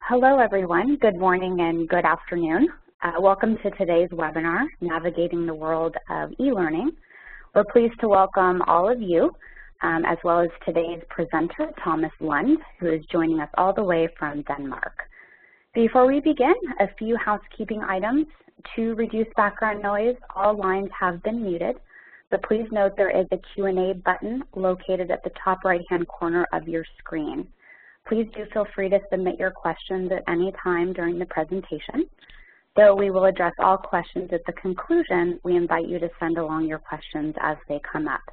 Hello, everyone. Good morning and good afternoon. Welcome to today's webinar, Navigating the World of E-Learning. We're pleased to welcome all of you, as well as today's presenter, Tomas Lund, who is joining us all the way from Denmark. Before we begin, a few housekeeping items. To reduce background noise, all lines have been muted, but please note there is a Q&A button located at the top right-hand corner of your screen. Please do feel free to submit your questions at any time during the presentation. Though we will address all questions at the conclusion, we invite you to send along your questions as they come up.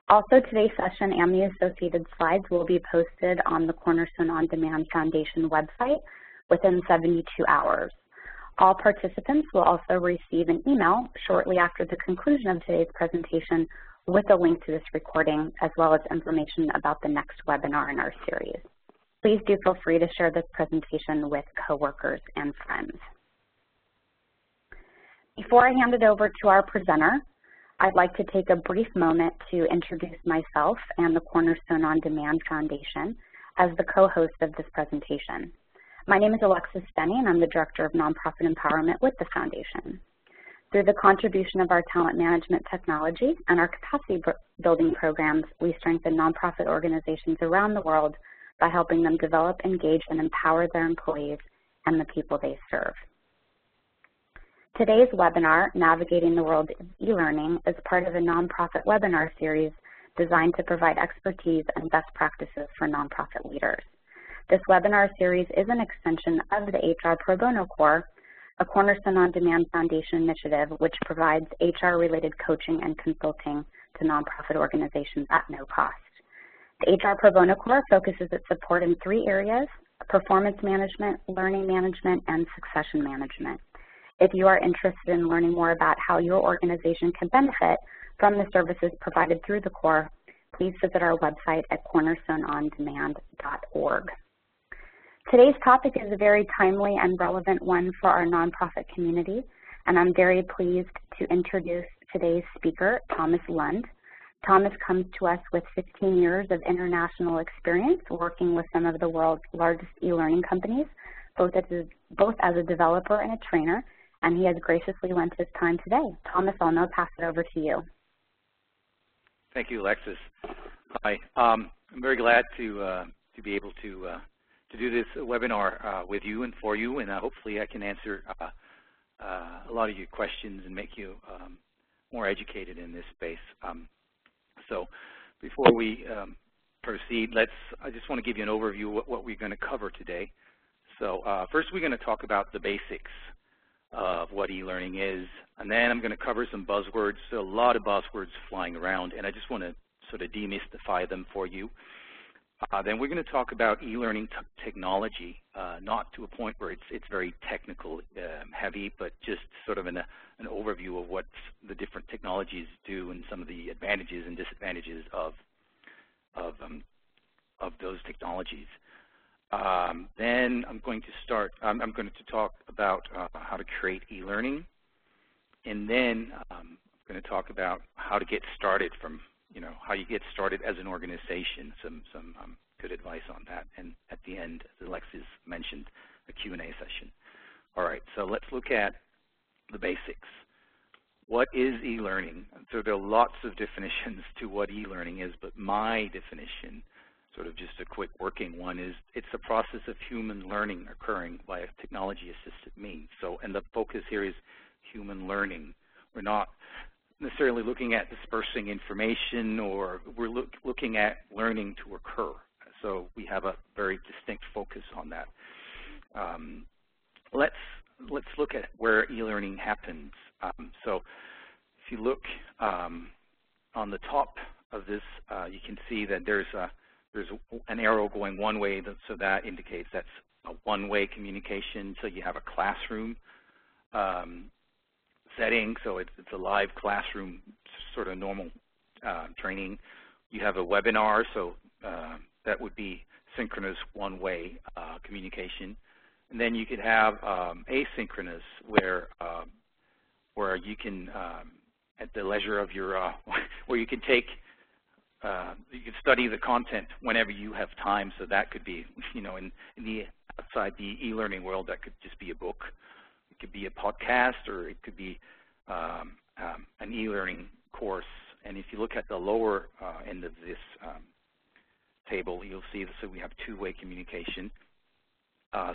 Also, today's session and the associated slides will be posted on the Cornerstone OnDemand Foundation website within 72 hours. All participants will also receive an email shortly after the conclusion of today's presentation with a link to this recording, as well as information about the next webinar in our series. Please do feel free to share this presentation with coworkers and friends. Before I hand it over to our presenter, I'd like to take a brief moment to introduce myself and the Cornerstone OnDemand Foundation as the co-host of this presentation. My name is Alexis Benny, and I'm the Director of Nonprofit Empowerment with the Foundation. Through the contribution of our talent management technology and our capacity building programs, we strengthen nonprofit organizations around the world by helping them develop, engage, and empower their employees and the people they serve. Today's webinar, Navigating the World of E-Learning, is part of a nonprofit webinar series designed to provide expertise and best practices for nonprofit leaders. This webinar series is an extension of the HR Pro Bono Corps, a Cornerstone OnDemand Foundation initiative which provides HR-related coaching and consulting to nonprofit organizations at no cost. The HR Pro Bono Corps focuses its support in 3 areas: performance management, learning management, and succession management. If you are interested in learning more about how your organization can benefit from the services provided through the Corps, please visit our website at cornerstoneondemand.org. Today's topic is a very timely and relevant one for our nonprofit community, and I'm very pleased to introduce today's speaker, Tomas Lund. Tomas comes to us with 15 years of international experience working with some of the world's largest e-learning companies, both as a developer and a trainer, and he has graciously lent his time today. Tomas, I'll now pass it over to you. Thank you, Alexis. Hi, I'm very glad to be able to do this webinar with you and for you, and hopefully I can answer a lot of your questions and make you more educated in this space. So before we proceed, I just want to give you an overview of what we're going to cover today. So first we're going to talk about the basics of what e-learning is, and then I'm going to cover some buzzwords, so a lot of buzzwords flying around, and I just want to sort of demystify them for you. Then we're going to talk about e-learning technology, not to a point where it's very technical heavy, but just sort of an overview of what the different technologies do and some of the advantages and disadvantages of those technologies. Then I'm going to talk about how to create e-learning, and then I'm going to talk about how to get started from how you get started as an organization, some good advice on that. And at the end, as Alexis mentioned, a Q&A session. All right, so let's look at the basics. What is e-learning? So there are lots of definitions to what e-learning is, but my definition, sort of just a quick working one, is it's a process of human learning occurring by a technology-assisted means. So, and the focus here is human learning. We're not necessarily looking at dispersing information, or we're looking at learning to occur. So we have a very distinct focus on that. Let's look at where e-learning happens. So if you look on the top of this, you can see that there's an arrow going one way, so that indicates that's a one-way communication. So you have a classroom setting, so it's a live classroom, sort of normal training. You have a webinar, so that would be synchronous one-way communication. And then you could have asynchronous, where you can, at the leisure of your, where you can take you can study the content whenever you have time. So that could be, in the outside the e-learning world, that could just be a book. It could be a podcast, or it could be an e-learning course. And if you look at the lower end of this table, you'll see that so we have two-way communication.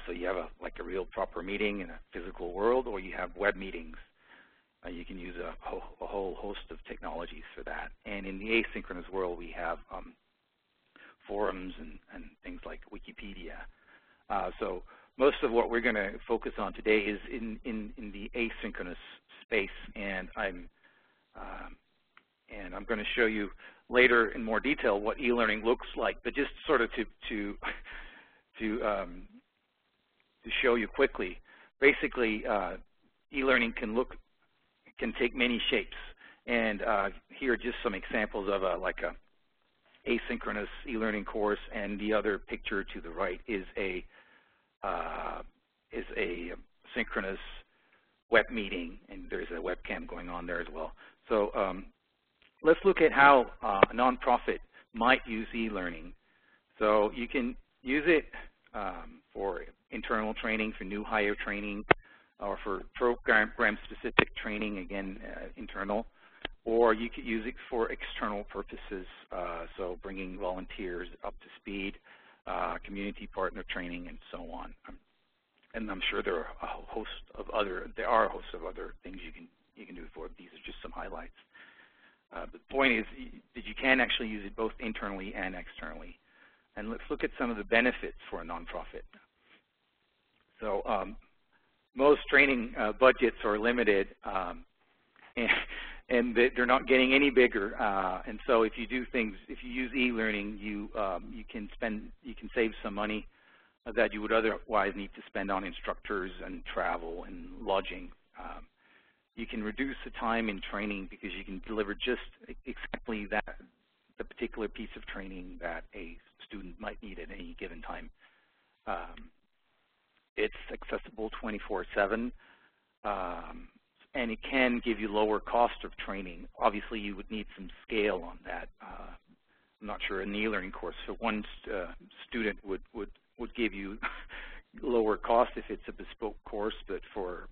So you have like a real proper meeting in a physical world, or you have web meetings. You can use a whole host of technologies for that. And in the asynchronous world, we have forums and things like Wikipedia. So most of what we're going to focus on today is in the asynchronous space, and I'm going to show you later in more detail what e-learning looks like. But just sort of to show you quickly, basically, e-learning can take many shapes. And here are just some examples of like a asynchronous e-learning course, and the other picture to the right is a synchronous web meeting, and there's a webcam going on there as well. So let's look at how a nonprofit might use e-learning. So you can use it for internal training, for new hire training, or for program-specific training, again, internal. Or you could use it for external purposes, so bringing volunteers up to speed, community partner training, and so on. And I'm sure there are a host of other things you can do for it. These are just some highlights. The point is that you can actually use it both internally and externally. And let's look at some of the benefits for a nonprofit. So most training budgets are limited, and they're not getting any bigger. And so if you do things, if you use e-learning, you can save some money that you would otherwise need to spend on instructors and travel and lodging. You can reduce the time in training because you can deliver just exactly the particular piece of training that a student might need at any given time. It's accessible 24/7, and it can give you lower cost of training. Obviously, you would need some scale on that. I'm not sure an e-learning course for one student would give you lower cost if it's a bespoke course, but for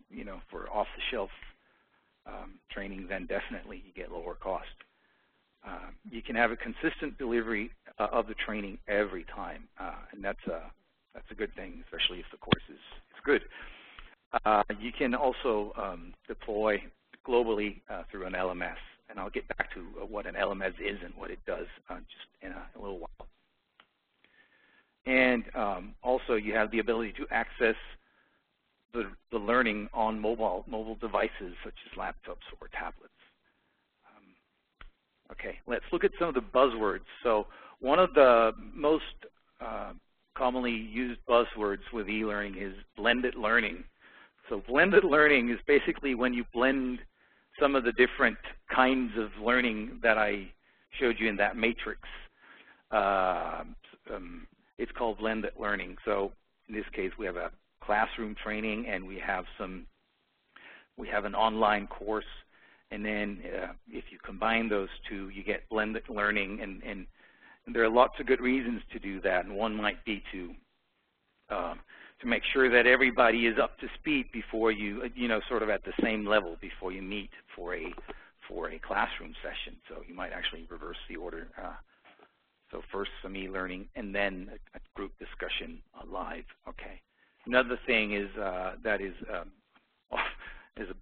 off-the-shelf training, then definitely you get lower cost. You can have a consistent delivery of the training every time, and that's a good thing, especially if the course is good. You can also deploy globally through an LMS, and I'll get back to what an LMS is and what it does just in a little while. And also, you have the ability to access the learning on mobile devices such as laptops or tablets. Okay, let's look at some of the buzzwords. So one of the most commonly used buzzwords with e-learning is blended learning. So blended learning is basically when you blend some of the different kinds of learning that I showed you in that matrix. It's called blended learning. So in this case, we have a classroom training, and we have an online course, and then if you combine those two, you get blended learning, and there are lots of good reasons to do that. And one might be to make sure that everybody is up to speed before you, sort of at the same level before you meet for a classroom session. So you might actually reverse the order. So first some e-learning, and then a group discussion live. Okay. Another thing is that is a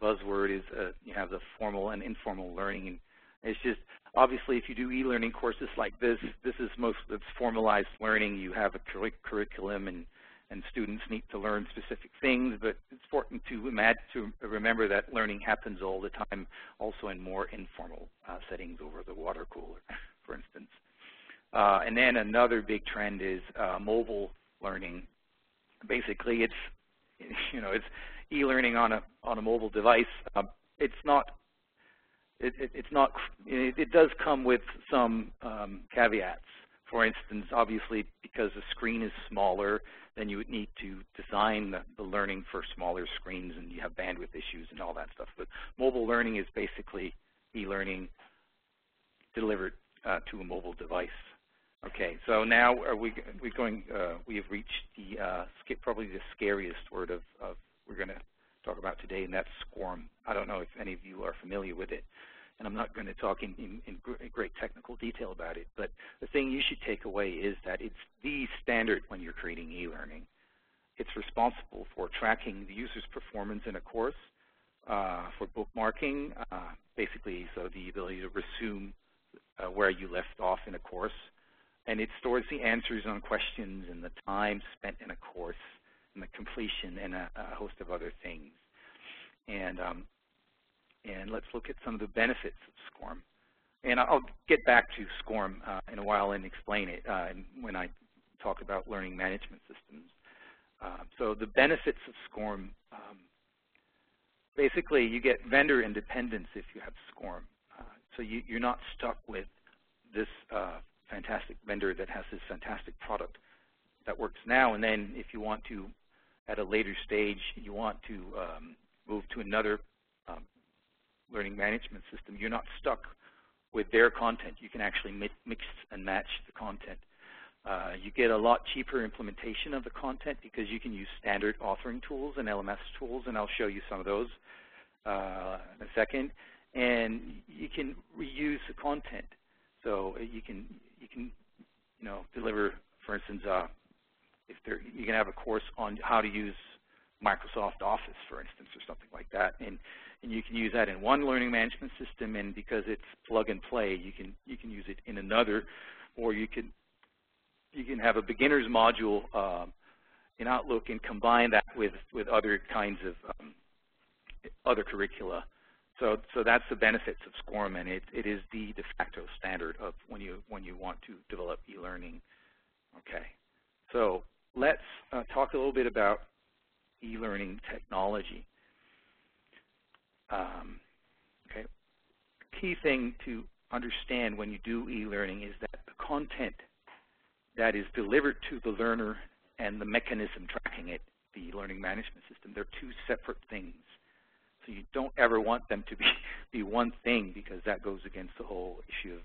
buzzword is you have the formal and informal learning. And it's just obviously if you do e-learning courses like this is it's formalized learning. You have a curriculum, and students need to learn specific things, but it's important to remember that learning happens all the time, also in more informal settings over the water cooler, for instance. And then another big trend is mobile learning. Basically, it's e-learning on a mobile device. It does come with some caveats. For instance, obviously, because the screen is smaller, then you would need to design the learning for smaller screens, and you have bandwidth issues and all that stuff. But mobile learning is basically e-learning delivered to a mobile device. Okay, so now we have reached the probably the scariest word of we're going to talk about today, and that's SCORM. I don't know if any of you are familiar with it, and I'm not going to talk in great technical detail about it, but the thing you should take away is that it's the standard when you're creating e-learning. It's responsible for tracking the user's performance in a course, for bookmarking, basically, so the ability to resume where you left off in a course. And it stores the answers on questions and the time spent in a course and the completion and a host of other things. And let's look at some of the benefits of SCORM. And I'll get back to SCORM in a while and explain it when I talk about learning management systems. So the benefits of SCORM, basically you get vendor independence if you have SCORM. So you're not stuck with this fantastic vendor that has this fantastic product that works now, and then if you want to, at a later stage, you want to move to another learning management system, you're not stuck with their content. You can actually mix and match the content. You get a lot cheaper implementation of the content because you can use standard authoring tools and LMS tools, and I'll show you some of those in a second. And you can reuse the content. So you can deliver, for instance, you can have a course on how to use Microsoft Office, for instance, or something like that, and you can use that in one learning management system, and because it's plug and play, you can use it in another, or you can have a beginner's module in Outlook and combine that with other kinds of other curricula. So that's the benefits of SCORM, and it is the de facto standard of when you want to develop e-learning. Okay, so let's talk a little bit about e-learning technology. Okay, key thing to understand when you do e-learning is that the content that is delivered to the learner and the mechanism tracking it, the learning management system, they're two separate things. So you don't ever want them to be one thing, because that goes against the whole issue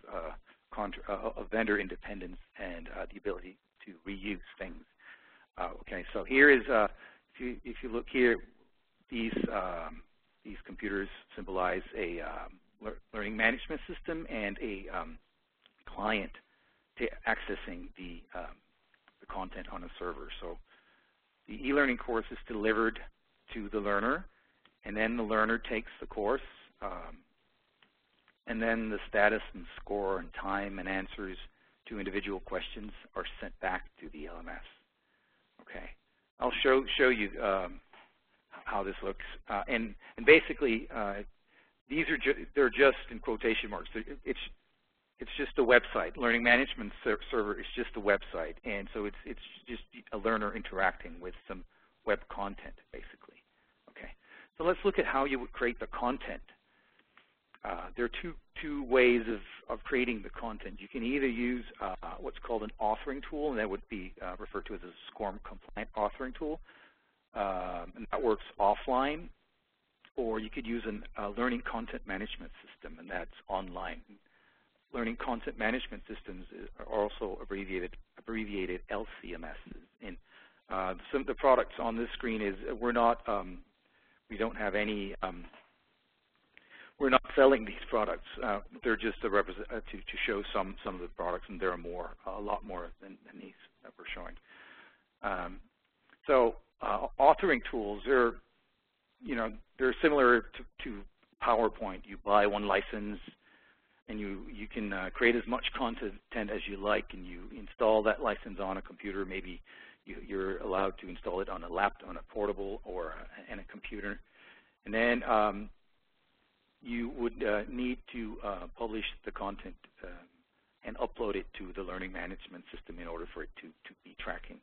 of vendor independence and the ability to reuse things. Okay, so here is if you look here, these computers symbolize a learning management system and a client accessing the content on a server. So the e-learning course is delivered to the learner, and then the learner takes the course, and then the status and score and time and answers to individual questions are sent back to the LMS. Okay, I'll show you how this looks, and basically these are they're just in quotation marks. It's just a website. Learning management server is just a website, and so it's just a learner interacting with some web content, basically. Okay, so let's look at how you would create the content. There are two ways of creating the content. You can either use what's called an authoring tool, and that would be referred to as a SCORM compliant authoring tool, and that works offline, or you could use a learning content management system, and that's online. Learning content management systems are also abbreviated LCMSs. And some of the products on this screen is we don't have any. We're not selling these products. They're just to show some of the products, and there are a lot more than these that we're showing. So authoring tools, they're similar to PowerPoint. You buy one license, and you can create as much content as you like, and you install that license on a computer. Maybe you're allowed to install it on a laptop, on a portable, or in a computer. And then you would need to publish the content and upload it to the learning management system in order for it to be tracking.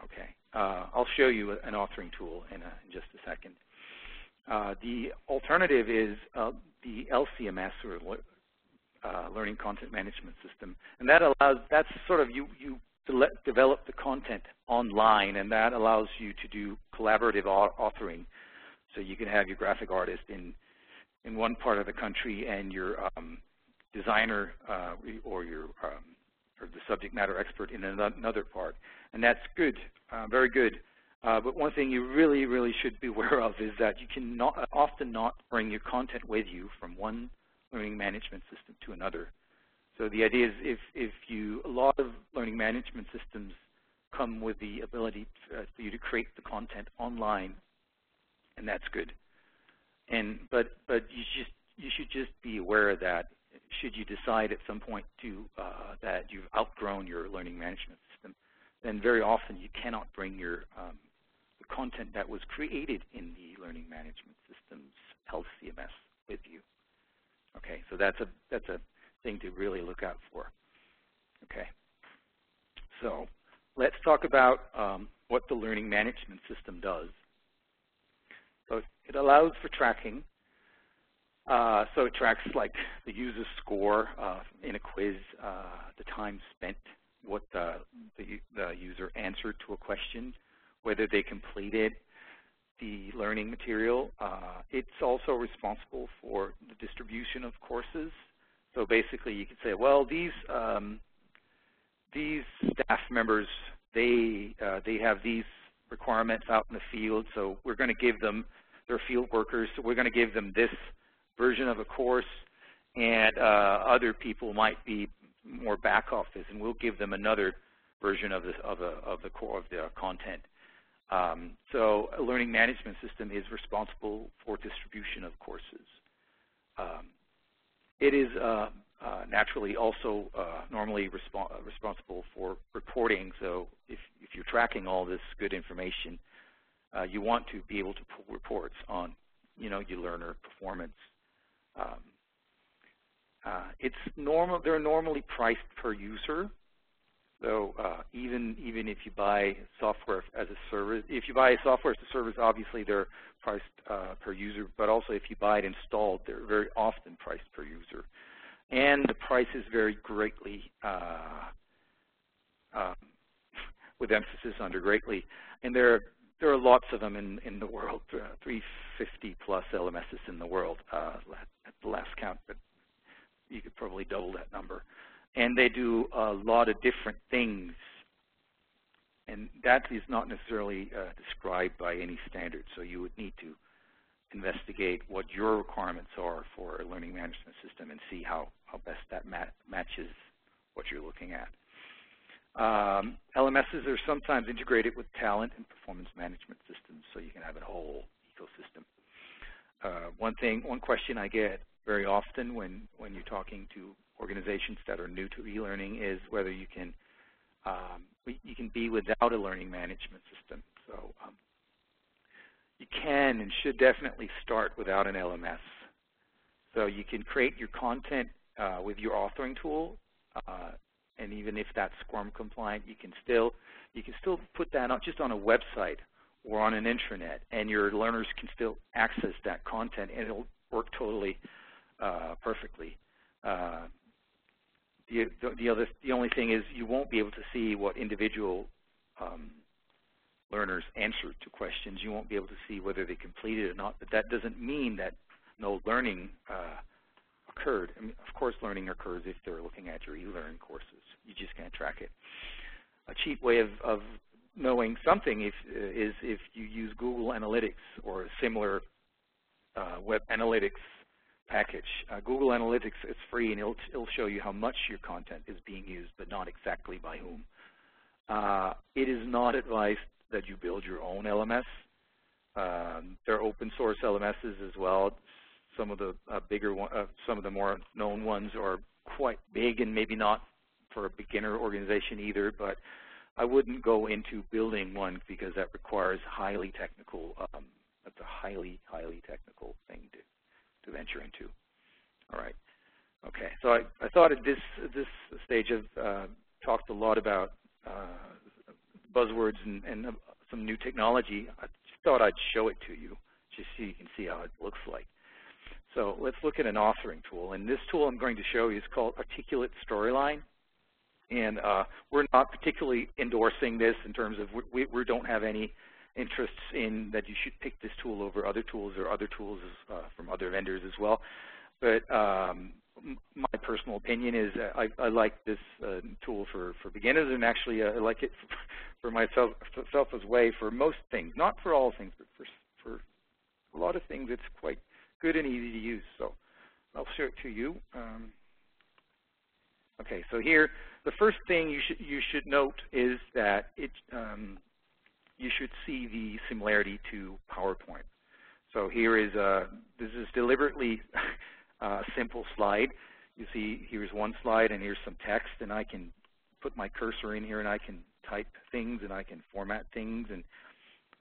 Okay, I'll show you an authoring tool in just a second. The alternative is the LCMS, or learning content management system, and that's sort of you develop the content online, and that allows you to do collaborative authoring. So you can have your graphic artist in one part of the country and your designer or the subject matter expert in another part, and that's good, very good. But one thing you really, really should be aware of is that you can often not bring your content with you from one learning management system to another. So the idea is a lot of learning management systems come with the ability for you to create the content online, and that's good. But you should just be aware that should you decide at some point that you've outgrown your learning management system, then very often you cannot bring your the content that was created in the learning management system's LCMS with you. Okay, so that's a thing to really look out for. Okay, so let's talk about what the learning management system does. So it allows for tracking. So it tracks like the user score in a quiz, the time spent, what the user answered to a question, whether they completed the learning material. It's also responsible for the distribution of courses. So basically you could say, well, these staff members, they have these requirements out in the field, so we're going to give them, they're field workers, so we're going to give them this version of a course, and other people might be more back office, and we'll give them another version of the core of the content. So a learning management system is responsible for distribution of courses. It is naturally also normally responsible for reporting. So if you're tracking all this good information, you want to be able to pull reports on, your learner performance. They're normally priced per user. So even if you buy software as a service, if you buy software as a service, obviously they're priced per user. But also if you buy it installed, they're very often priced per user, and the prices vary greatly, with emphasis under greatly. And there are lots of them in the world, 350 plus LMSs in the world at the last count, but you could probably double that number. And they do a lot of different things, and that is not necessarily described by any standard. So you would need to investigate what your requirements are for a learning management system and see how best that matches what you're looking at. LMSs are sometimes integrated with talent and performance management systems, so you can have a whole ecosystem. One question I get very often when you're talking to organizations that are new to e-learning is whether you can be without a learning management system. So you can and should definitely start without an LMS. So you can create your content with your authoring tool, and even if that's SCORM compliant, you can still put that on, just on a website or on an intranet, and your learners can still access that content, and it'll work totally perfectly. The only thing is you won't be able to see what individual learners answered to questions. You won't be able to see whether they completed it or not, but that doesn't mean that no learning occurred. I mean, of course learning occurs if they're looking at your e-learning courses. You just can't track it. A cheap way of knowing something is if you use Google Analytics or a similar web analytics package. Google Analytics is free, and it'll show you how much your content is being used, but not exactly by whom. It is not advised that you build your own LMS. There are open source LMSs as well. Some of the bigger ones, some of the more known ones are quite big, and maybe not for a beginner organization either. But I wouldn't go into building one because that requires highly technical. That's a highly technical thing to venture into. All right. Okay. So I thought at this stage I've talked a lot about buzzwords and some new technology. I just thought I'd show it to you just so you can see how it looks like. So let's look at an authoring tool. And this tool I'm going to show you is called Articulate Storyline. And we're not particularly endorsing this in terms of we don't have any interests in that you should pick this tool over other tools or other tools from other vendors as well. But my personal opinion is I like this tool for beginners, and actually I like it for myself as way for most things, not for all things, but for a lot of things it's quite good and easy to use. So I'll show it to you. Okay, so here the first thing you should note is that you should see the similarity to PowerPoint. So here is this is deliberately a simple slide. You see here's one slide and here's some text, and I can put my cursor in here and I can type things and I can format things. And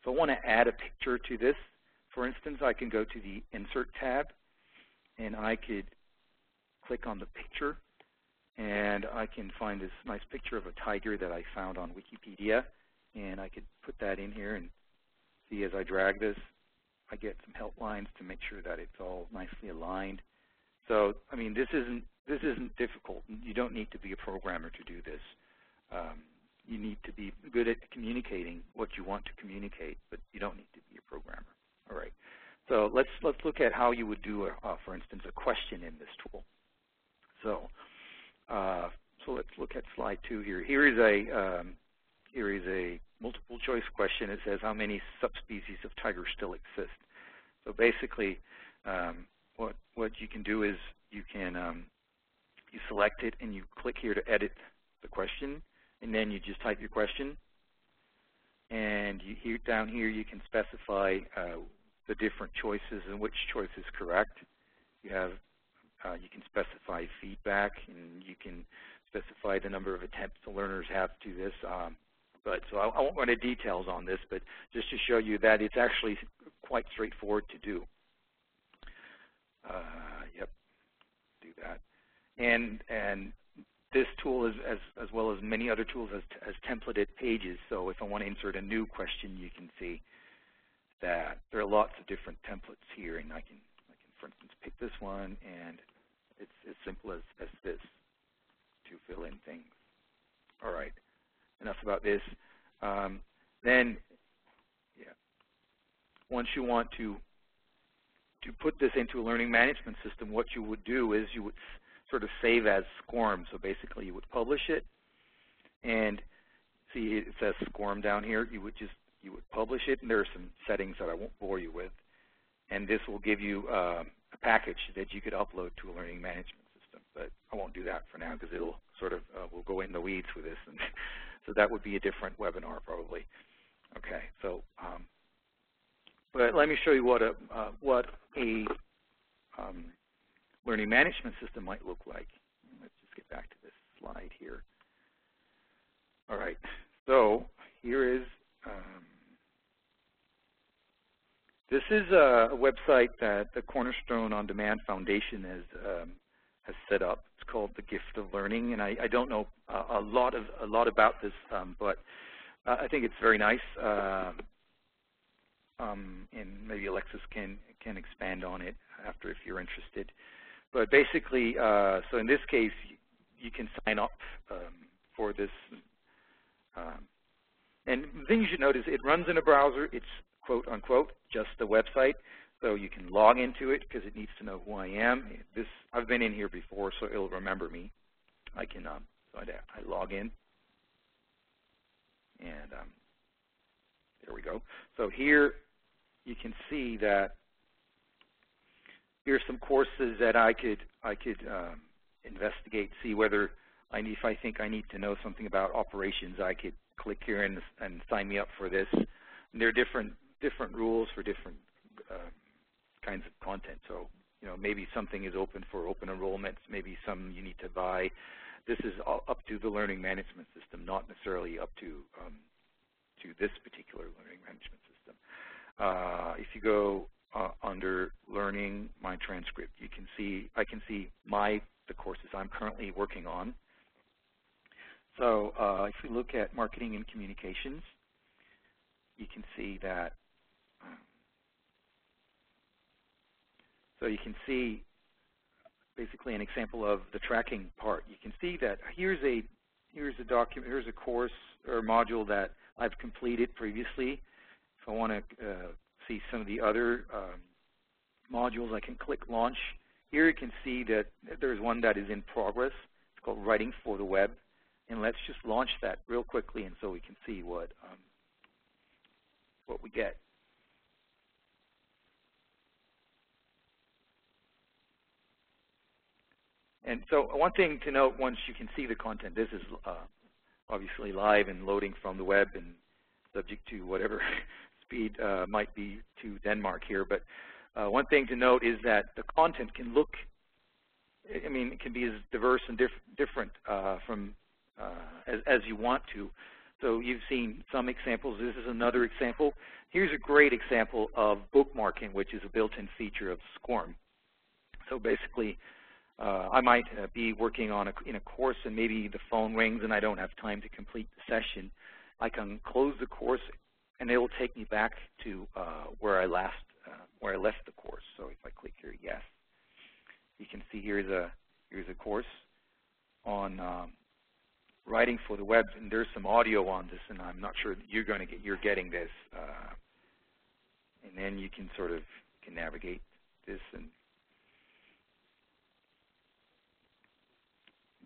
if I want to add a picture to this, for instance, I can go to the Insert tab and I could click on the picture, and I can find this nice picture of a tiger that I found on Wikipedia, and I could put that in here and see as I drag this, I get some help lines to make sure that it's all nicely aligned. So, I mean, this isn't difficult. You don't need to be a programmer to do this. You need to be good at communicating what you want to communicate, but you don't need to be a programmer. All right. So let's look at how you would do, for instance, a question in this tool. So let's look at slide 2 here. Here is a multiple choice question. It says how many subspecies of tiger still exist. So basically, what you can do is you can you select it and you click here to edit the question, and then you just type your question. And down here you can specify the different choices and which choice is correct. You can specify feedback, and you can specify the number of attempts the learners have to this. So I won't go into details on this, but just to show you that it's actually quite straightforward to do. Yep, do that. And this tool, as well as many other tools, has templated pages. So if I want to insert a new question, you can see that there are lots of different templates here, and I can for instance, pick this one, and it's as simple as this to fill in things. All right, enough about this. Then, yeah, once you want to put this into a learning management system, what you would do is you would sort of save as SCORM. So basically, you would publish it, and see it says SCORM down here. You would publish it, and there are some settings that I won't bore you with. And this will give you a package that you could upload to a learning management system. But I won't do that for now because it'll sort of, we'll go in the weeds with this. And so that would be a different webinar probably. Okay, so, but let me show you what a learning management system might look like. Let's just get back to this slide here. All right, so here is, this is a website that the Cornerstone OnDemand Foundation has set up. It's called The Gift of Learning, and I don't know a lot about this, but I think it's very nice. And maybe Alexis can expand on it after if you're interested. But basically, so in this case, you can sign up for this. And the thing you should notice, it runs in a browser. It's quote unquote just a website, so you can log into it because it needs to know who I am. I've been in here before, so it'll remember me. I can so I log in, and there we go. So here you can see that here's some courses that I could investigate, see whether if I think I need to know something about operations, I could click here and sign me up for this. And there are different rules for different kinds of content. So, you know, maybe something is open for open enrollments, maybe some you need to buy. This is all up to the learning management system, not necessarily up to this particular learning management system. If you go under Learning, My Transcript, you can see I can see the courses I'm currently working on. So if you look at Marketing and Communications, you can see that. So you can see basically an example of the tracking part. You can see that here's a document, here's a course or module that I've completed previously. If I want to see some of the other modules, I can click Launch here you can see that there's one that is in progress. It's called Writing for the Web. And let's just launch that real quickly, and so we can see what we get. And so one thing to note, once you can see the content, this is obviously live and loading from the web and subject to whatever speed might be to Denmark here. But one thing to note is that the content can look, I mean, it can be as diverse and different from as you want to. So you've seen some examples. This is another example. Here's a great example of bookmarking, which is a built-in feature of SCORM. So basically, I might be working on in a course, and maybe the phone rings and I don't have time to complete the session. I can close the course, and it will take me back to where I left the course. So if I click here, yes, you can see here's a course on writing for the web, and there's some audio on this, and I'm not sure that you're getting this. And then you can sort of navigate this. And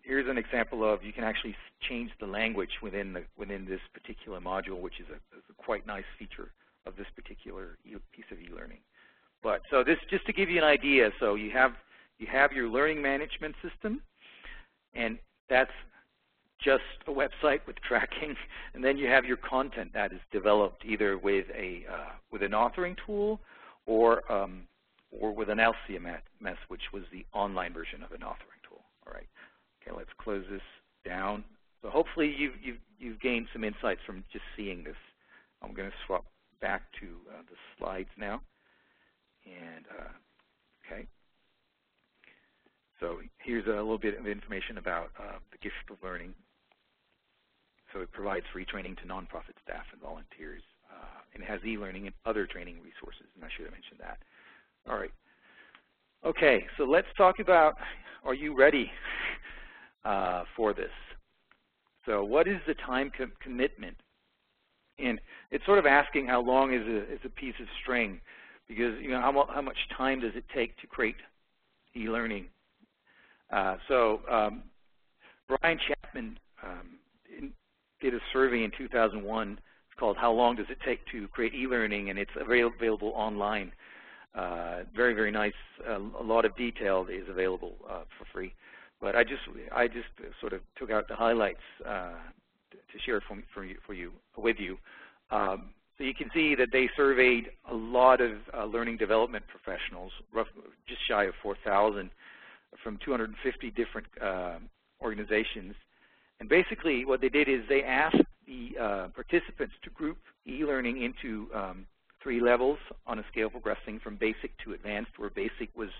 here's an example of, you can actually change the language within this particular module, which is a quite nice feature of this particular piece of e-learning. But so this, just to give you an idea, so you have your learning management system, and that's just a website with tracking, and then you have your content that is developed either with an authoring tool or with an LCMS, which was the online version of an authoring tool. All right. Okay, let's close this down. So hopefully you've gained some insights from just seeing this. I'm going to swap back to the slides now. And okay. So here's a little bit of information about the gift of learning. So it provides free training to nonprofit staff and volunteers. And it has e-learning and other training resources, and I should have mentioned that. All right. Okay, so let's talk about, are you ready for this? So what is the time commitment? And it's sort of asking how long is a piece of string, because how much time does it take to create e-learning? Brian Chapman did a survey in 2001. It's called "How Long Does It Take to Create E-Learning?" and it's available online. Very, very nice. A lot of detail is available for free. But I just sort of took out the highlights to share with you. So you can see that they surveyed a lot of learning development professionals, just shy of 4,000, from 250 different organizations. And basically what they did is they asked the participants to group e-learning into 3 levels on a scale progressing from basic to advanced, where basic would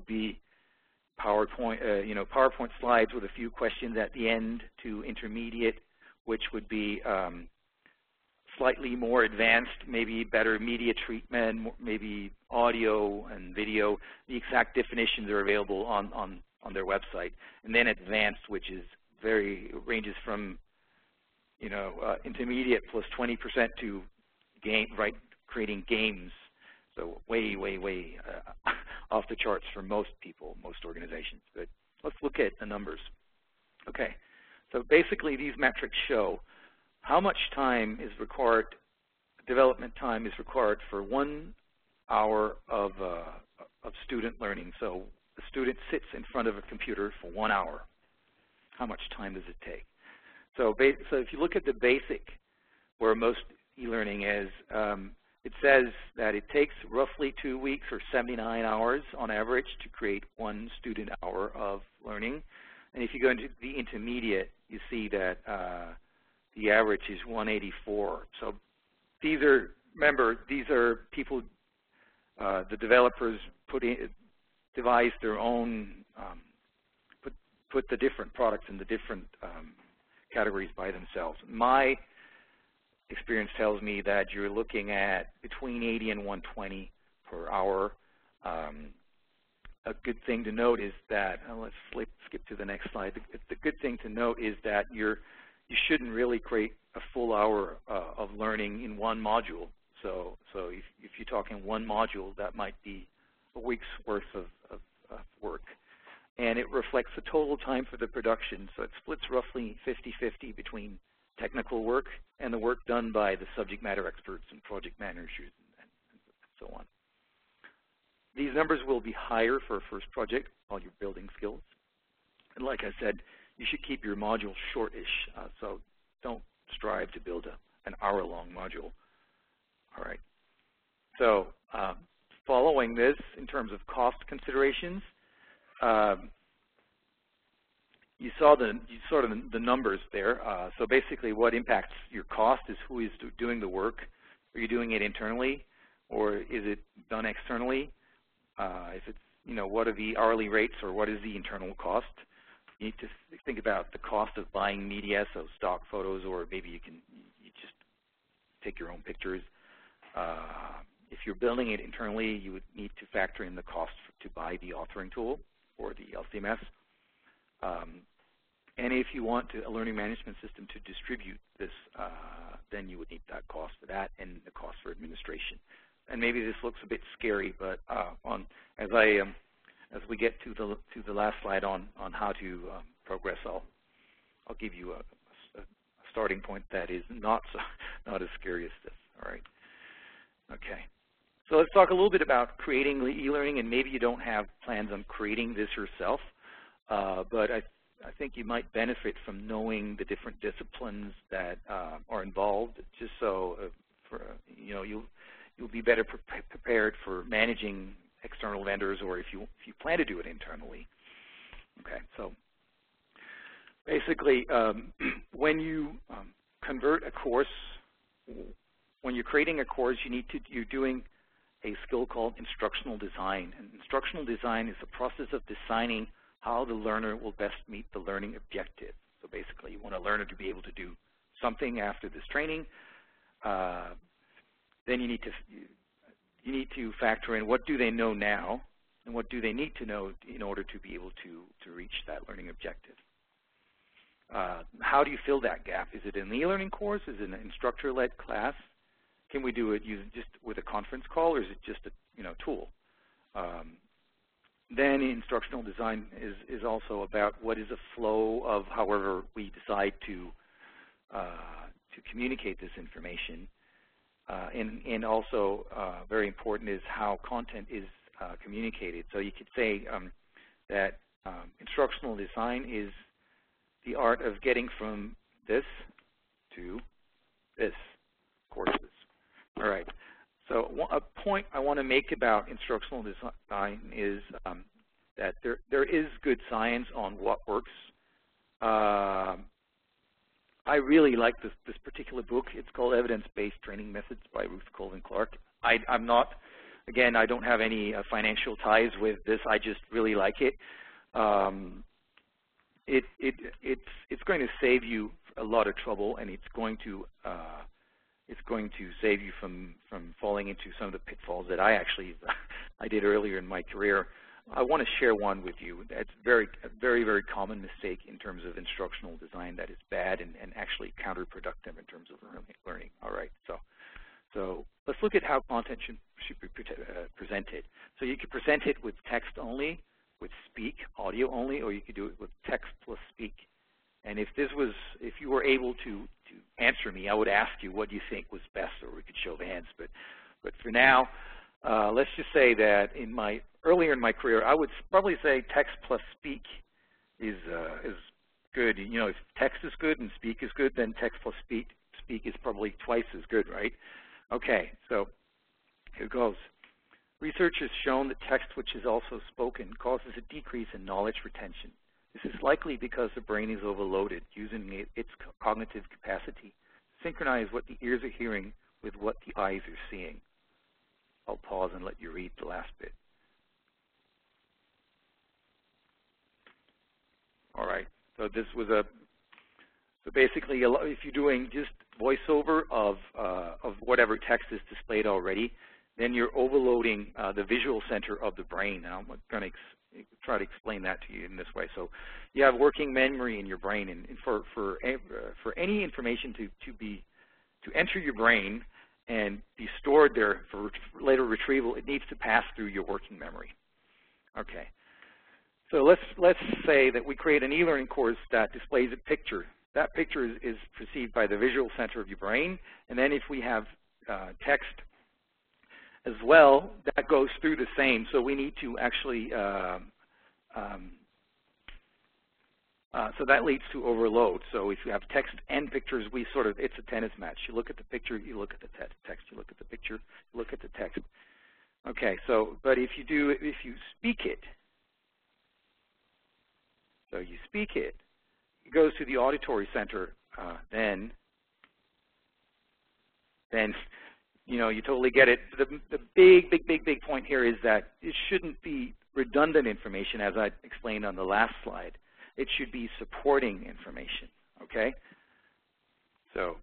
be PowerPoint, PowerPoint slides with a few questions at the end, to intermediate, which would be slightly more advanced, maybe better media treatment, maybe audio and video. The exact definitions are available on their website. And then advanced, which is ranges from intermediate plus 20% to creating games. So way off the charts for most people, most organizations. But let's look at the numbers. Okay, so basically these metrics show how much time is required, development time is required for 1 hour of student learning. So the student sits in front of a computer for 1 hour. How much time does it take? So if you look at the basic, where most e-learning is, it says that it takes roughly 2 weeks or 79 hours on average to create 1 student hour of learning. And if you go into the intermediate, you see that the average is 184. So these are, remember, these are people, the developers devise their own, put the different products in the different categories by themselves. My experience tells me that you're looking at between 80 and 120 per hour. A good thing to note is that, let's skip to the next slide. The good thing to note is that you shouldn't really create a full hour of learning in 1 module. So if you're talking 1 module, that might be a week's worth of work. And it reflects the total time for the production. So it splits roughly 50-50 between technical work and the work done by the subject matter experts and project managers and so on. These numbers will be higher for a first project, all your building skills. And like I said, you should keep your module shortish, so don't strive to build an hour-long module. All right. So following this, in terms of cost considerations, you saw the numbers there. So basically, what impacts your cost is who is doing the work. Are you doing it internally, or is it done externally? If it's, what are the hourly rates, or what is the internal cost? You need to think about the cost of buying media, so stock photos, or maybe you just take your own pictures. If you're building it internally, you would need to factor in the cost to buy the authoring tool or the LCMS. And if you want a learning management system to distribute this, then you would need that cost for that and the cost for administration. And maybe this looks a bit scary, but as we get to the last slide on how to progress, I'll give you a starting point that is not as scary as this. All right. Okay. So let's talk a little bit about creating e-learning, and maybe you don't have plans on creating this yourself, but I think you might benefit from knowing the different disciplines that are involved, just so you'll be better prepared for managing external vendors, or if you plan to do it internally. Okay, so basically, when you convert a course, when you're creating a course, you're doing a skill called instructional design. And instructional design is the process of designing how the learner will best meet the learning objective. So basically, you want a learner to be able to do something after this training. Then you need to factor in what do they know now and what do they need to know in order to be able to reach that learning objective. How do you fill that gap? Is it an e-learning course? Is it an instructor-led class? Can we do it just with a conference call, or is it just a tool? Then instructional design is also about what is a flow of however we decide to communicate this information. And also very important is how content is communicated. So you could say that instructional design is the art of getting from this to this courses. All right. So a point I want to make about instructional design is that there is good science on what works. I really like this particular book. It's called Evidence-Based Training Methods by Ruth Colvin Clark. I'm not, again, I don't have any financial ties with this. I just really like it. It's going to save you a lot of trouble, and it's going to save you from falling into some of the pitfalls that I did earlier in my career. I want to share one with you. That's a very, very common mistake in terms of instructional design that is bad and actually counterproductive in terms of learning. All right, so let's look at how content should be presented. So you could present it with text only, with speak, audio only, or you could do it with text plus speak. And if you were able to answer me, I would ask you what you think was best, or we could show of hands. But for now, let's just say that earlier in my career, I would probably say text plus speak is good. If text is good and speak is good, then text plus speak is probably twice as good, right? Okay, so here goes. Research has shown that text which is also spoken causes a decrease in knowledge retention. This is likely because the brain is overloaded, using its cognitive capacity to synchronize what the ears are hearing with what the eyes are seeing. I'll pause and let you read the last bit. All right, so this was so basically, if you're doing just voiceover of whatever text is displayed already, then you're overloading the visual center of the brain. And I'm going to try to explain that to you in this way. So you have working memory in your brain, and for any information to enter your brain and be stored there for later retrieval, it needs to pass through your working memory. Okay. So let's say that we create an e-learning course that displays a picture. That picture is perceived by the visual center of your brain, and then if we have text as well, that goes through the same. So we need to actually, so that leads to overload. So if you have text and pictures, it's a tennis match. You look at the picture, you look at the text, you look at the picture, you look at the text. Okay, so, but if you speak it, so you speak it, it goes to the auditory center, then you totally get it. The big point here is that it shouldn't be redundant information, as I explained on the last slide. It should be supporting information, okay? So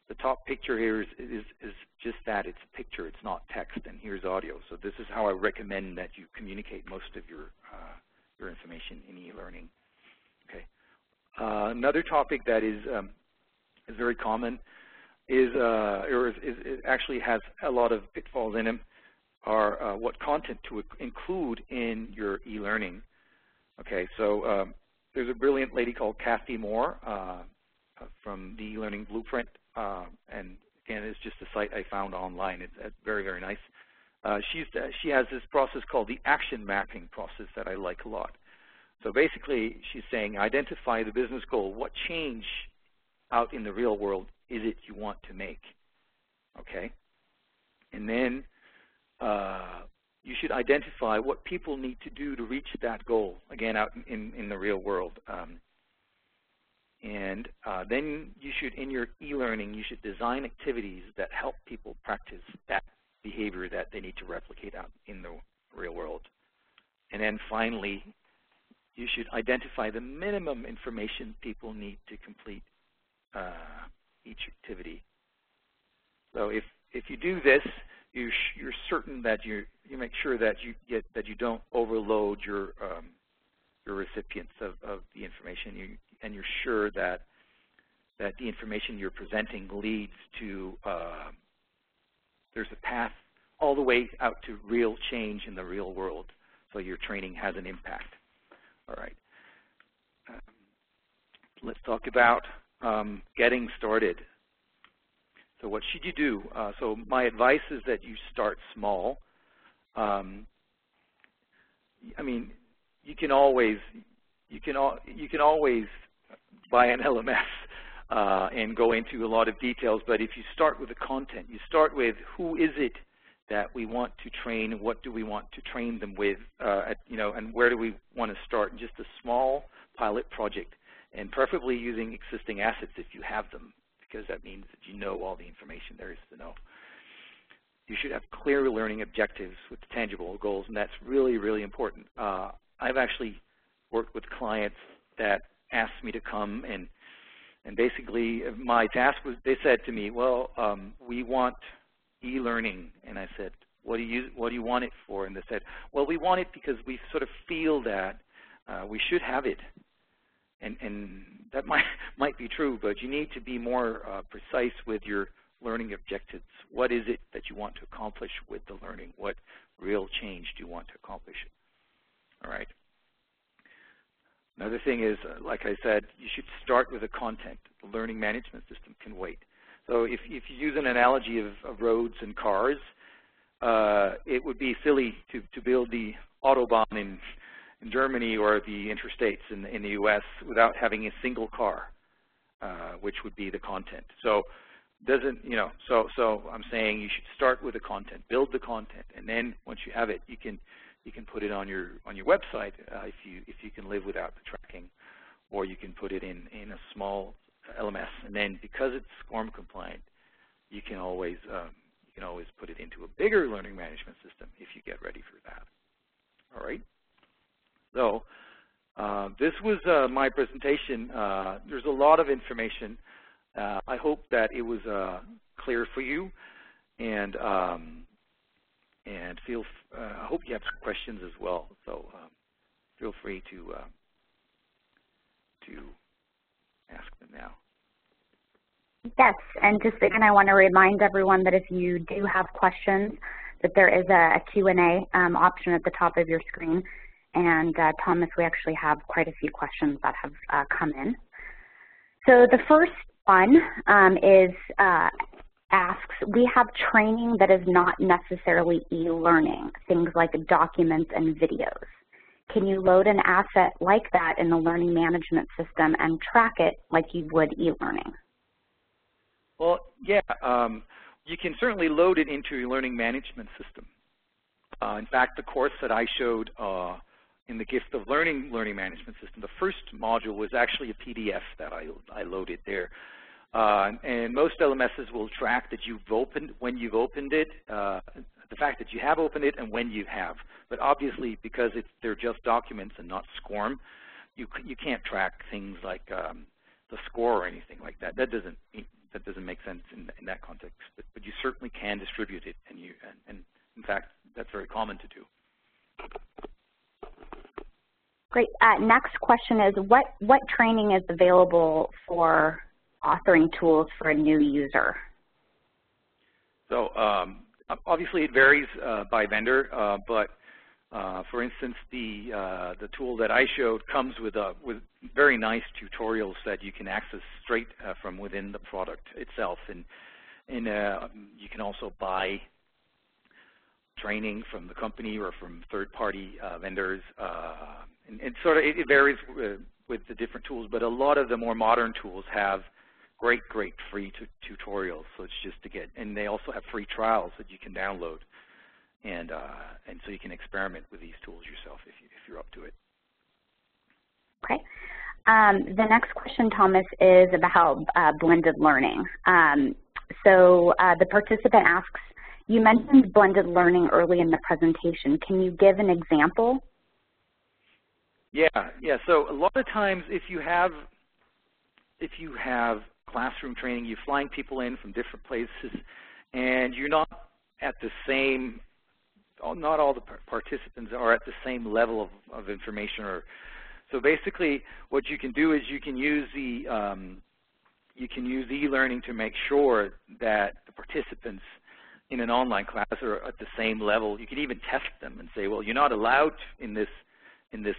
the top picture here is just that. It's a picture. It's not text, and here's audio. So this is how I recommend that you communicate most of your information in e-learning. Okay. Another topic that is very common it actually has a lot of pitfalls in them are what content to include in your e-learning. Okay, so there's a brilliant lady called Kathy Moore from the e-learning blueprint, and again, it's just a site I found online. It's very, very nice. She has this process called the action mapping process that I like a lot. So basically, she's saying identify the business goal. What change out in the real world is it you want to make? Okay, and then you should identify what people need to do to reach that goal, again, out in the real world. And then you should, in your e-learning, you should design activities that help people practice that behavior that they need to replicate out in the real world. And then finally, you should identify the minimum information people need to complete each activity. So if you do this, you're certain that you make sure that you don't overload your recipients of the information, and you're sure that the information you're presenting leads to there's a path all the way out to real change in the real world. So your training has an impact. All right. Let's talk about getting started. So what should you do? So my advice is that you start small. I mean, you can always buy an LMS and go into a lot of details. But if you start with the content, you start with who is it that we want to train, what do we want to train them with, and where do we want to start? Just a small pilot project, and preferably using existing assets if you have them, because that means that you know all the information there is to know. You should have clear learning objectives with tangible goals, and that's really, really important. I've actually worked with clients that asked me to come, and basically my task was, they said to me, well, we want e-learning, and I said, what do you want it for? And they said, well, we want it because we sort of feel that we should have it. And that might be true, but you need to be more precise with your learning objectives. What is it that you want to accomplish with the learning? What real change do you want to accomplish? All right. Another thing is, like I said, you should start with the content. The learning management system can wait. So if you use an analogy of roads and cars, it would be silly to build the Autobahn in Germany or the interstates in the U.S. without having a single car, which would be the content. So so I'm saying you should start with the content, build the content, and then once you have it, you can put it on your website if you can live without the tracking, or you can put it in a small LMS, and then because it's SCORM compliant, you can always put it into a bigger learning management system if you get ready for that. All right. So this was my presentation. There's a lot of information. I hope that it was clear for you, and I hope you have some questions as well. So feel free to ask them now. Yes, and just again, I want to remind everyone that if you do have questions, that there is a Q&A option at the top of your screen. And Thomas, we actually have quite a few questions that have come in. So the first one asks, we have training that is not necessarily e-learning, things like documents and videos. Can you load an asset like that in the learning management system and track it like you would e-learning? Well, yeah, you can certainly load it into your learning management system. In fact, the course that I showed in the Gift of Learning management system, the first module was actually a PDF that I loaded there. And most LMSs will track that you've opened, when you've opened it, the fact that you have opened it and when you have. But obviously, because they're just documents and not SCORM, you can't track things like the score or anything like that. That doesn't make sense in that context. But you certainly can distribute it, and in fact, that's very common to do. Great. Next question is, what training is available for authoring tools for a new user? So obviously it varies by vendor, but for instance, the tool that I showed comes with very nice tutorials that you can access straight from within the product itself, and you can also buy training from the company or from third-party vendors, and it varies with the different tools, but a lot of the more modern tools have great free tutorials. So it's just to get, and they also have free trials that you can download, and so you can experiment with these tools yourself if you're up to it. Okay. The next question, Thomas, is about blended learning. So the participant asks, you mentioned blended learning early in the presentation. Can you give an example? Yeah. So a lot of times, if you have classroom training, you're flying people in from different places, and you're not at the same, not all the participants are at the same level of information. So basically, what you can do is you can use e-learning to make sure that the participants in an online class are at the same level. You can even test them and say, well, you're not allowed in this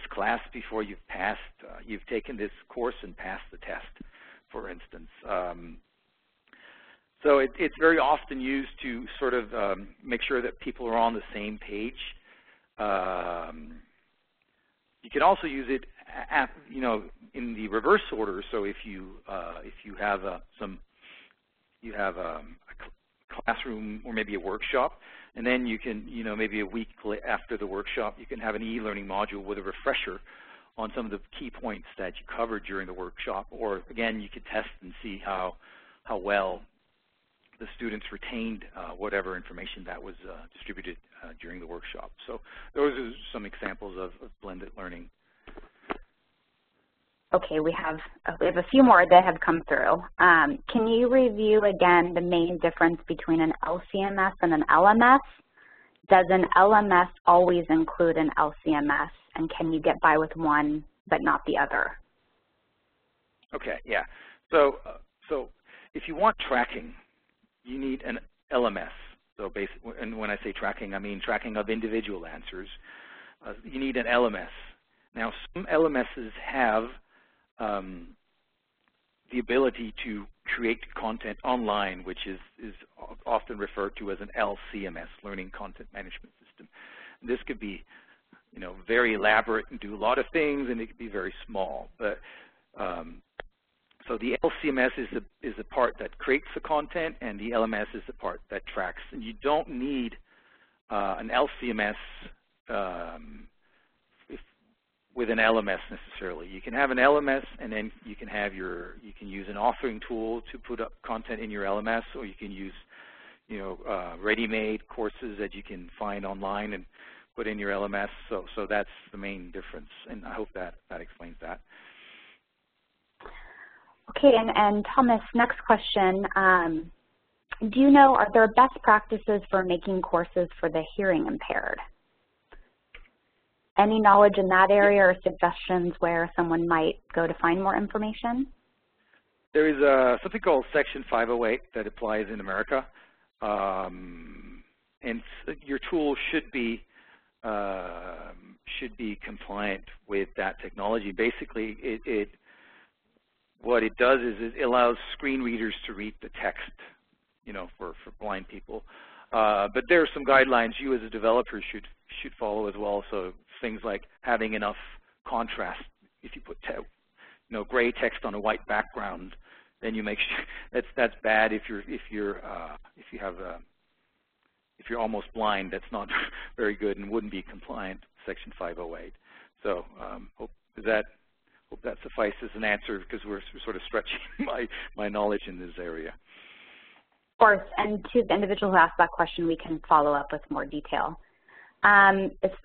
class before you've passed, you've taken this course and passed the test, for instance. So it's very often used to sort of make sure that people are on the same page. You can also use it, in the reverse order. So if you have a classroom or maybe a workshop, and then you can, maybe a week after the workshop, you can have an e-learning module with a refresher on some of the key points that you covered during the workshop. Or again, you could test and see how well the students retained whatever information that was distributed during the workshop. So those are some examples of blended learning. Okay, we have a few more that have come through. Can you review again the main difference between an LCMS and an LMS? Does an LMS always include an LCMS, and can you get by with one but not the other? Okay, yeah. So if you want tracking, you need an LMS. So basically, and when I say tracking, I mean tracking of individual answers. You need an LMS. Now, some LMSs have the ability to create content online, which is often referred to as an LCMS, Learning Content Management System. And this could be, very elaborate and do a lot of things, and it could be very small. But so the LCMS is the part that creates the content, and the LMS is the part that tracks. And you don't need an LCMS with an LMS necessarily. You can have an LMS, and then you can use an authoring tool to put up content in your LMS, or you can use ready-made courses that you can find online and put in your LMS. So that's the main difference, and I hope that explains that. Okay, and Thomas, next question. Do you know, are there best practices for making courses for the hearing impaired? Any knowledge in that area or suggestions where someone might go to find more information? There is something called Section 508 that applies in America. And your tool should be should be compliant with that technology. Basically, what it does is it allows screen readers to read the text, for blind people. But there are some guidelines you as a developer should follow as well. So things like having enough contrast. If you put gray text on a white background, then you make sure that's bad. If you're almost blind, that's not very good and wouldn't be compliant with Section 508. So hope that suffices an answer, because we're sort of stretching my knowledge in this area. Of course, and to the individual who asked that question, we can follow up with more detail.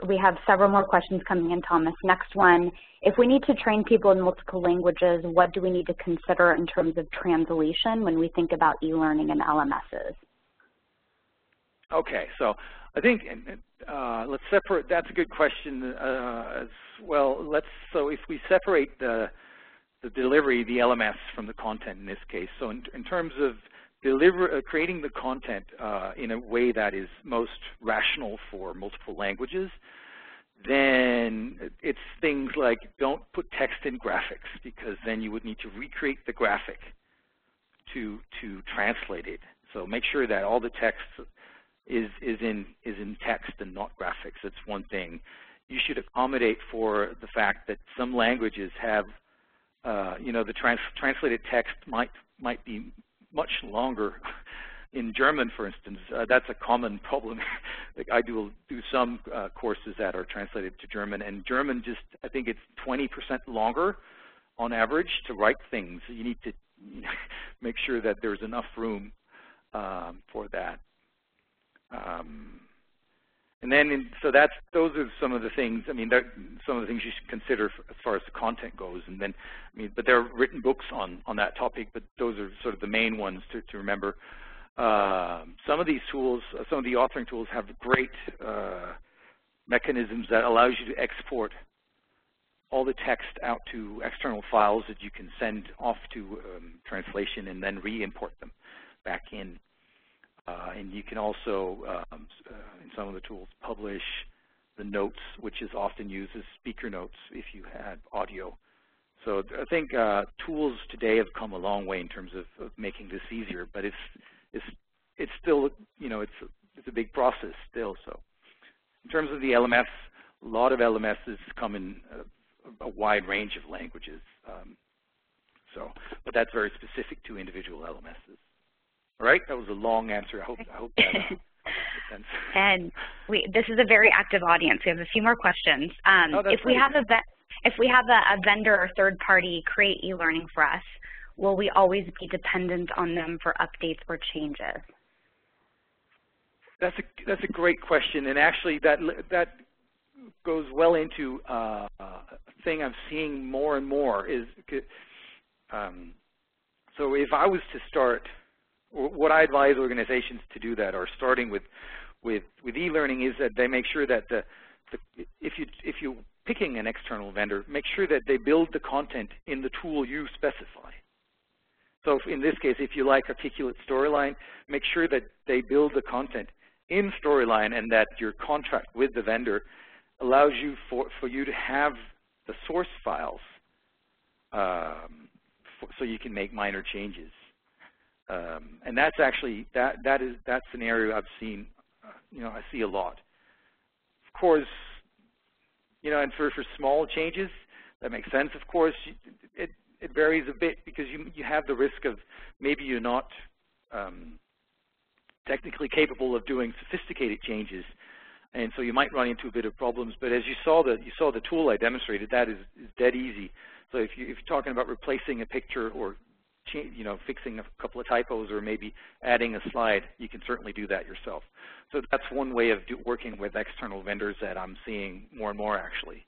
We have several more questions coming in, Thomas. Next one, if we need to train people in multiple languages, what do we need to consider in terms of translation when we think about e-learning and LMSs? Okay, so I think let's separate. That's a good question as well. So if we separate the delivery, the LMS, from the content in this case. So in terms of creating the content in a way that is most rational for multiple languages, then it's things like don't put text in graphics, because then you would need to recreate the graphic to translate it. So make sure that all the text is in text and not graphics. That's one thing. You should accommodate for the fact that some languages have, the translated text might be much longer. In German, for instance, that's a common problem. Like I do some courses that are translated to German, and German I think it's 20% longer on average to write things. So you need to make sure that there's enough room for that. And then, those are some of the things. I mean, some of the things you should consider as far as the content goes. And then, but there are written books on that topic. But those are sort of the main ones to remember. Some of these tools, some of the authoring tools, have great mechanisms that allows you to export all the text out to external files that you can send off to translation and then re-import them back in. And you can also, in some of the tools, publish the notes, which is often used as speaker notes if you had audio. So I think tools today have come a long way in terms of making this easier, but it's still, it's a big process still. So in terms of the LMS, a lot of LMSs come in a wide range of languages. But that's very specific to individual LMSs. All right, that was a long answer. I hope that makes sense. And this is a very active audience. We have a few more questions. If we have a vendor or third party create e-learning for us, will we always be dependent on them for updates or changes? That's a great question, and actually that goes well into a thing I'm seeing more and more is so if I was to start. What I advise organizations to do that are starting with e-learning is that they make sure that if you're picking an external vendor, make sure that they build the content in the tool you specify. So in this case, if you like Articulate Storyline, make sure that they build the content in Storyline and that your contract with the vendor allows you for you to have the source files so you can make minor changes. And that's actually that's an area I've seen, I see a lot. Of course, and for small changes, that makes sense. Of course, it varies a bit because you have the risk of maybe you're not technically capable of doing sophisticated changes, and so you might run into a bit of problems. But as you saw the tool I demonstrated, that is dead easy. So if you're talking about replacing a picture or fixing a couple of typos or maybe adding a slide, you can certainly do that yourself. So that's one way of working with external vendors that I'm seeing more and more, actually.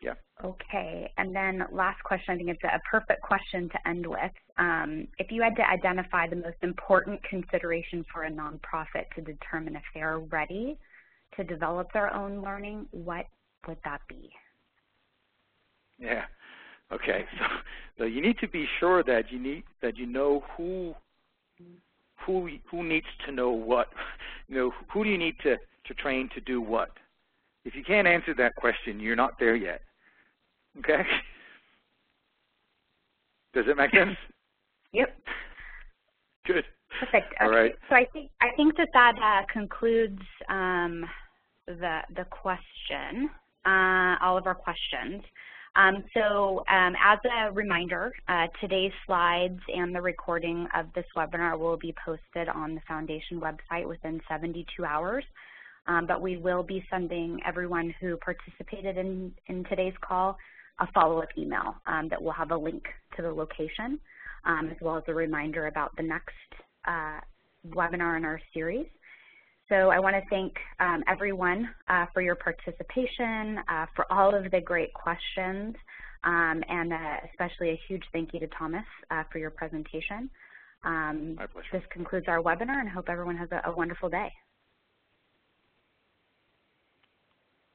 Yeah. Okay, and then last question, I think it's a perfect question to end with. If you had to identify the most important consideration for a nonprofit to determine if they're ready to develop their own learning, what would that be? Yeah. Okay, so you need to be sure that you know who needs to know what. Who do you need to to train to do what? If you can't answer that question, you're not there yet. Okay? Does it make sense? Yep. Good. Perfect. Okay. All right. So I think that concludes the question, all of our questions. As a reminder, today's slides and the recording of this webinar will be posted on the Foundation website within 72 hours. But we will be sending everyone who participated in today's call a follow-up email that will have a link to the location, as well as a reminder about the next webinar in our series. So I want to thank everyone for your participation, for all of the great questions, and especially a huge thank you to Thomas for your presentation. My pleasure. This concludes our webinar, and I hope everyone has a wonderful day.